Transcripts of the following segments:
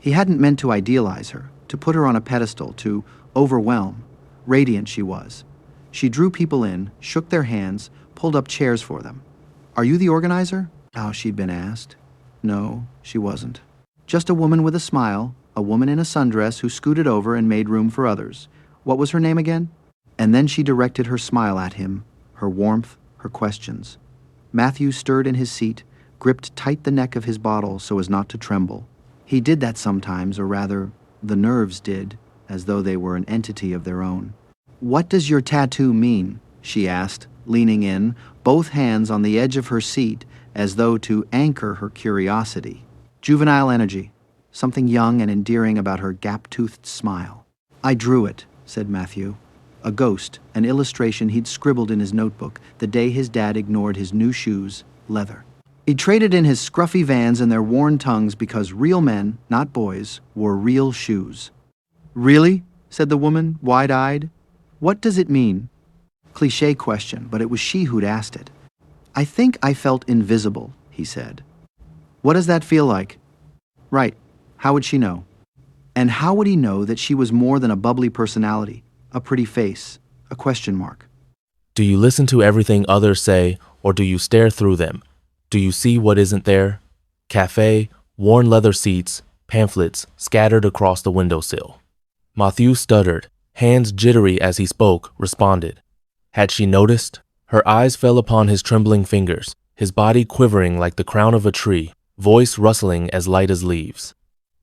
He hadn't meant to idealize her, to put her on a pedestal, to overwhelm. Radiant she was. She drew people in, shook their hands, pulled up chairs for them. "Are you the organizer?" Oh, she'd been asked. No, she wasn't. Just a woman with a smile, a woman in a sundress who scooted over and made room for others. What was her name again? And then she directed her smile at him, her warmth, her questions. Matthew stirred in his seat, gripped tight the neck of his bottle so as not to tremble. He did that sometimes, or rather, the nerves did, as though they were an entity of their own. "What does your tattoo mean?" she asked, leaning in, both hands on the edge of her seat, as though to anchor her curiosity. Juvenile energy, something young and endearing about her gap-toothed smile. "I drew it," said Matthew. A ghost, an illustration he'd scribbled in his notebook the day his dad ignored his new shoes, leather. He traded in his scruffy Vans and their worn tongues because real men, not boys, wore real shoes. "Really?" said the woman, wide-eyed. "What does it mean?" Cliché question, but it was she who'd asked it. "I think I felt invisible," he said. "What does that feel like?" Right. How would she know? And how would he know that she was more than a bubbly personality, a pretty face, a question mark? Do you listen to everything others say, or do you stare through them? Do you see what isn't there? Cafe, worn leather seats, pamphlets scattered across the windowsill. Matthew stuttered, hands jittery as he spoke, responded. Had she noticed? Her eyes fell upon his trembling fingers, his body quivering like the crown of a tree, voice rustling as light as leaves.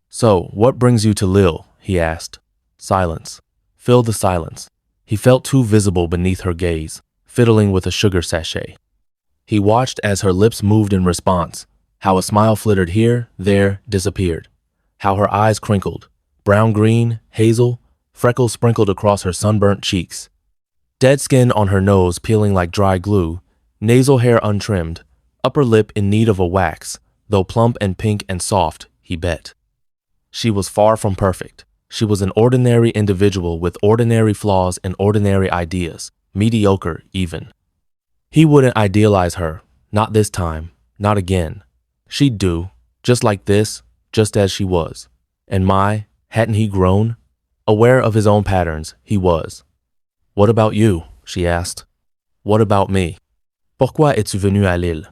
"So, what brings you to Lille?" he asked. Silence. Fill the silence. He felt too visible beneath her gaze, fiddling with a sugar sachet. He watched as her lips moved in response, how a smile flittered here, there, disappeared, how her eyes crinkled, brown-green, hazel, freckles sprinkled across her sunburnt cheeks. Dead skin on her nose peeling like dry glue, nasal hair untrimmed, upper lip in need of a wax, though plump and pink and soft, he bet. She was far from perfect. She was an ordinary individual with ordinary flaws and ordinary ideas, mediocre even. He wouldn't idealize her, not this time, not again. She'd do, just like this, just as she was. And hadn't he grown? Aware of his own patterns, he was. "What about you?" she asked. "What about me?" "Pourquoi es-tu venu à Lille?"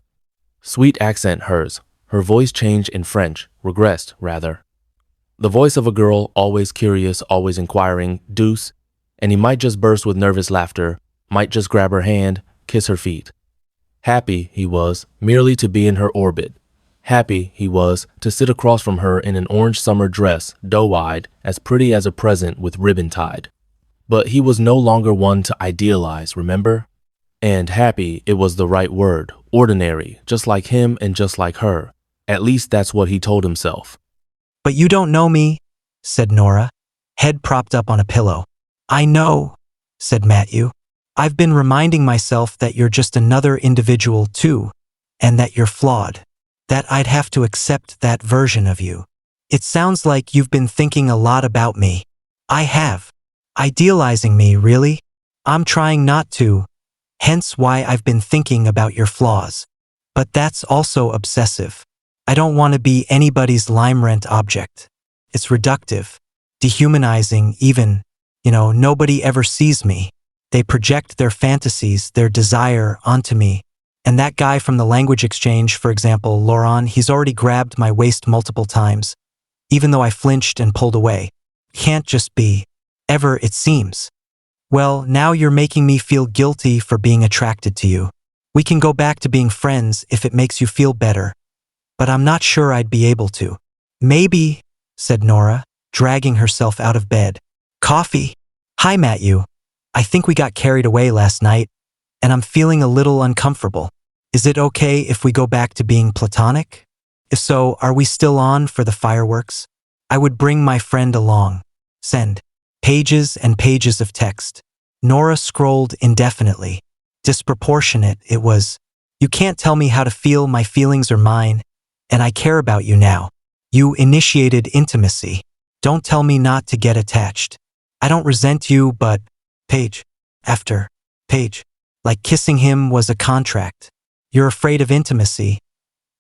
Sweet accent hers, her voice changed in French, regressed, rather. The voice of a girl, always curious, always inquiring, douce, and he might just burst with nervous laughter, might just grab her hand, kiss her feet. Happy, he was, merely to be in her orbit. Happy, he was, to sit across from her in an orange summer dress, doe-eyed, as pretty as a present with ribbon tied. But he was no longer one to idealize, remember? And happy, it was the right word, ordinary, just like him and just like her. At least that's what he told himself. "But you don't know me," said Nora, head propped up on a pillow. "I know," said Matthew. "I've been reminding myself that you're just another individual too, and that you're flawed, that I'd have to accept that version of you. It sounds like you've been thinking a lot about me." "I have. Idealizing me, really? I'm trying not to, hence why I've been thinking about your flaws. But that's also obsessive. I don't want to be anybody's lime rent object. It's reductive, dehumanizing even, nobody ever sees me. They project their fantasies, their desire onto me. And that guy from the language exchange, for example, Laurent, he's already grabbed my waist multiple times, even though I flinched and pulled away. Can't just be. Ever, it seems. Well, now you're making me feel guilty for being attracted to you. We can go back to being friends if it makes you feel better. But I'm not sure I'd be able to." "Maybe," said Nora, dragging herself out of bed. "Coffee? Hi, Matthew. I think we got carried away last night, and I'm feeling a little uncomfortable. Is it okay if we go back to being platonic? If so, are we still on for the fireworks? I would bring my friend along. Send." Pages and pages of text. Nora scrolled indefinitely. Disproportionate, it was. "You can't tell me how to feel, my feelings are mine, and I care about you now. You initiated intimacy. Don't tell me not to get attached. I don't resent you, but..." Page after page. Like kissing him was a contract. "You're afraid of intimacy,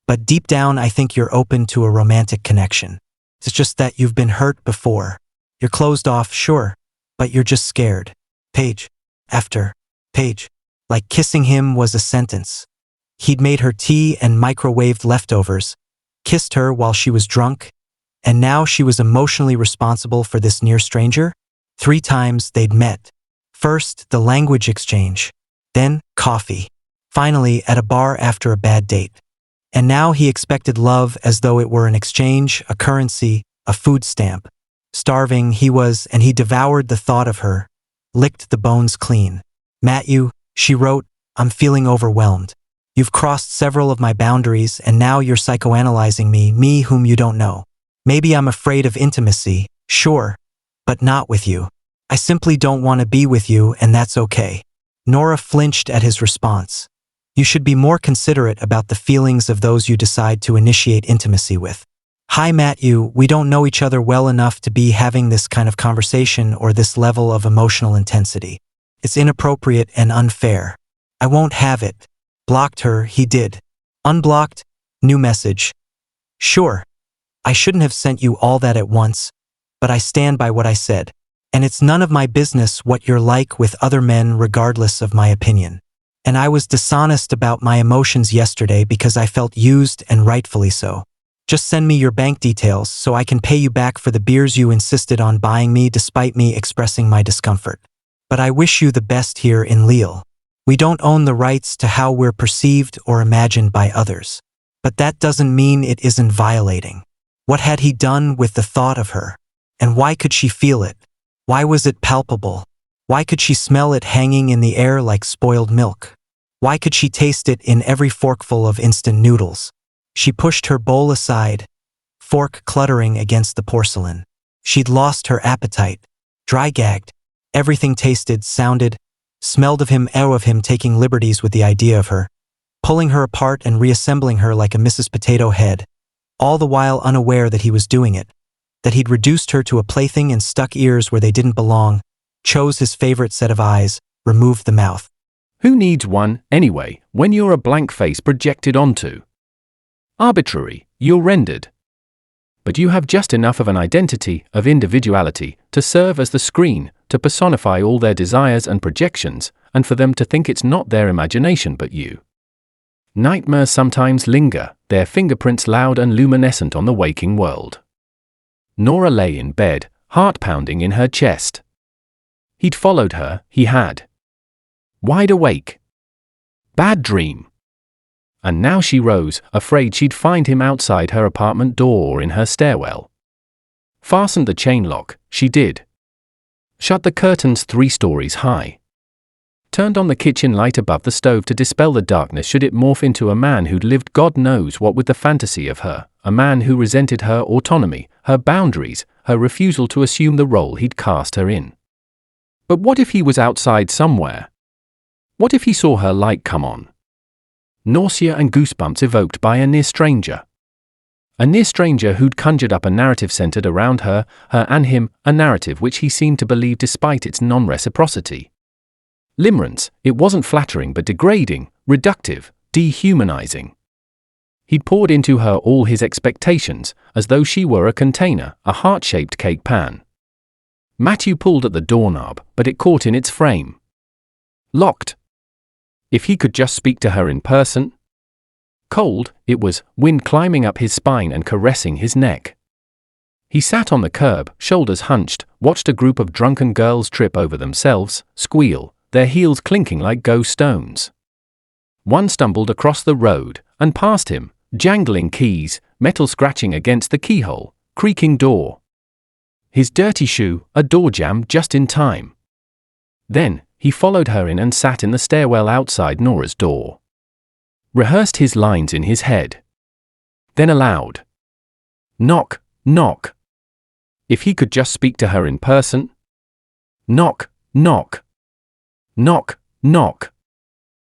but deep down I think you're open to a romantic connection. It's just that you've been hurt before. You're closed off, sure, but you're just scared. Page after page. Like kissing him was a sentence. He'd made her tea and microwaved leftovers, kissed her while she was drunk, and now she was emotionally responsible for this near stranger? 3 times they'd met. First, the language exchange. Then, coffee. Finally, at a bar after a bad date. And now he expected love as though it were an exchange, a currency, a food stamp. Starving he was, and he devoured the thought of her, licked the bones clean. Matthew, she wrote, I'm feeling overwhelmed. You've crossed several of my boundaries, and now you're psychoanalyzing me whom you don't know. Maybe I'm afraid of intimacy, sure, but not with you. I simply don't want to be with you, and that's okay. Nora flinched at his response. You should be more considerate about the feelings of those you decide to initiate intimacy with. Hi, Matthew, we don't know each other well enough to be having this kind of conversation or this level of emotional intensity. It's inappropriate and unfair. I won't have it. Blocked her, he did. Unblocked, new message. Sure, I shouldn't have sent you all that at once, but I stand by what I said. And it's none of my business what you're like with other men regardless of my opinion. And I was dishonest about my emotions yesterday because I felt used, and rightfully so. Just send me your bank details so I can pay you back for the beers you insisted on buying me despite me expressing my discomfort. But I wish you the best here in Lille. We don't own the rights to how we're perceived or imagined by others. But that doesn't mean it isn't violating. What had he done with the thought of her? And why could she feel it? Why was it palpable? Why could she smell it hanging in the air like spoiled milk? Why could she taste it in every forkful of instant noodles? She pushed her bowl aside, fork cluttering against the porcelain. She'd lost her appetite, dry-gagged. Everything tasted, sounded, smelled of him taking liberties with the idea of her, pulling her apart and reassembling her like a Mrs. Potato Head, all the while unaware that he was doing it, that he'd reduced her to a plaything and stuck ears where they didn't belong, chose his favorite set of eyes, removed the mouth. Who needs one, anyway, when you're a blank face projected onto? Arbitrary, you're rendered. But you have just enough of an identity, of individuality, to serve as the screen, to personify all their desires and projections, and for them to think it's not their imagination but you. Nightmares sometimes linger, their fingerprints loud and luminescent on the waking world. Nora lay in bed, heart pounding in her chest. He'd followed her, he had. Wide awake. Bad dream. And now she rose, afraid she'd find him outside her apartment door or in her stairwell. Fastened the chain lock, she did. Shut the curtains 3 stories high. Turned on the kitchen light above the stove to dispel the darkness should it morph into a man who'd lived God knows what with the fantasy of her, a man who resented her autonomy, her boundaries, her refusal to assume the role he'd cast her in. But what if he was outside somewhere? What if he saw her light come on? Nausea and goosebumps evoked by a near stranger. A near stranger who'd conjured up a narrative centered around her and him, a narrative which he seemed to believe despite its non-reciprocity. Limerence, it wasn't flattering but degrading, reductive, dehumanizing. He'd poured into her all his expectations, as though she were a container, a heart-shaped cake pan. Matthew pulled at the doorknob, but it caught in its frame. Locked. If he could just speak to her in person? Cold, it was, wind climbing up his spine and caressing his neck. He sat on the curb, shoulders hunched, watched a group of drunken girls trip over themselves, squeal, their heels clinking like ghost stones. One stumbled across the road, and past him, jangling keys, metal scratching against the keyhole, creaking door. His dirty shoe, a door jamb just in time. Then, he followed her in and sat in the stairwell outside Nora's door. Rehearsed his lines in his head. Then aloud. Knock, knock. If he could just speak to her in person? Knock, knock. Knock, knock.